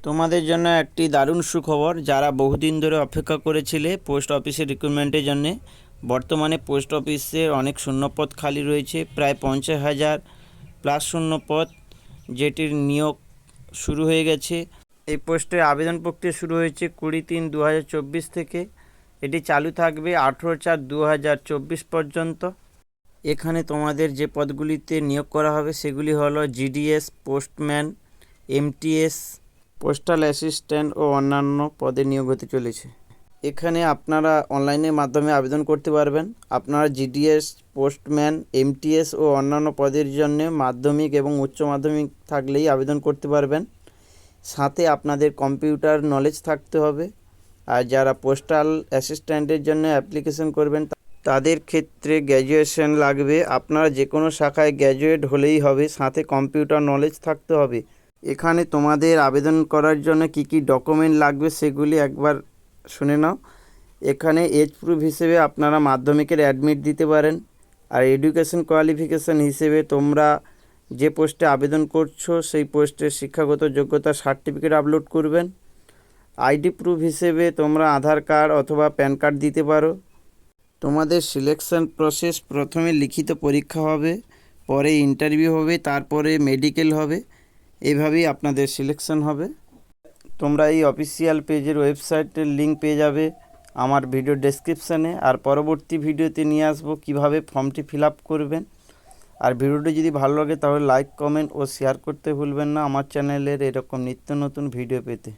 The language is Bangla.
তোমাদের জন্য একটি দারুণ সুখবর। যারা বহুদিন ধরে অপেক্ষা করেছিলে পোস্ট অফিসের রিক্রুটমেন্টের জন্য, বর্তমানে পোস্ট অফিসের অনেক শূন্যপদ খালি রয়েছে, প্রায় 50,000 প্লাস শূন্যপদ, যেটির নিয়োগ শুরু হয়ে গেছে। এই পোস্টে আবেদন প্রক্রিয়া শুরু হয়েছে 20/3/2024 থেকে। এটি চালু থাকবে 18/4/2024 পর্যন্ত। এখানে তোমাদের যে পদগুলিতে নিয়োগ করা হবে সেগুলি হলো GDS, postman, MTS, postal assistant ও অন্যান্য পদে নিয়োগ হতে চলেছে। এখানে আপনারা অনলাইনের মাধ্যমে আবেদন করতে পারবেন। আপনারা জিডিএস, পোস্টম্যান, এমটিএস ও অন্যান্য পদের জন্য মাধ্যমিক এবং উচ্চ মাধ্যমিক থাকলেই আবেদন করতে পারবেন। সাথে আপনাদের কম্পিউটার নলেজ থাকতে হবে। আর যারা পোস্টাল অ্যাসিস্ট্যান্টের জন্য অ্যাপ্লিকেশন করবেন তাদের ক্ষেত্রে গ্র্যাজুয়েশন লাগবে। আপনারা যে কোনো শাখায় গ্র্যাজুয়েট হলেই হবে, সাথে কম্পিউটার নলেজ থাকতে হবে। এখানে তোমাদের আবেদন করার জন্য কি কি ডকুমেন্ট লাগবে সেগুলি একবার শুনে নাও। এখানে এজ প্রুফ হিসেবে আপনারা মাধ্যমিকের অ্যাডমিট দিতে পারেন। আর এডুকেশন কোয়ালিফিকেশান হিসেবে তোমরা যে পোস্টে আবেদন করছো সেই পোস্টের শিক্ষাগত যোগ্যতা সার্টিফিকেট আপলোড করবেন। আইডি প্রুফ হিসেবে তোমরা আধার কার্ড অথবা প্যান কার্ড দিতে পারো। তোমাদের সিলেকশন প্রসেস প্রথমে লিখিত পরীক্ষা হবে, পরে ইন্টারভিউ হবে, তারপরে মেডিকেল হবে। এইভাবেই আপনাদের সিলেকশন হবে। তোমরা এই অফিসিয়াল পেজের ওয়েবসাইটের লিঙ্ক পেয়ে যাবে আমার ভিডিও ডেসক্রিপশানে। আর পরবর্তী ভিডিওতে নিয়ে আসবো কিভাবে ফর্মটি ফিল আপ করবেন। আর ভিডিওটি যদি ভালো লাগে তাহলে লাইক, কমেন্ট ও শেয়ার করতে ভুলবেন না আমার চ্যানেলের এরকম নিত্য নতুন ভিডিও পেতে।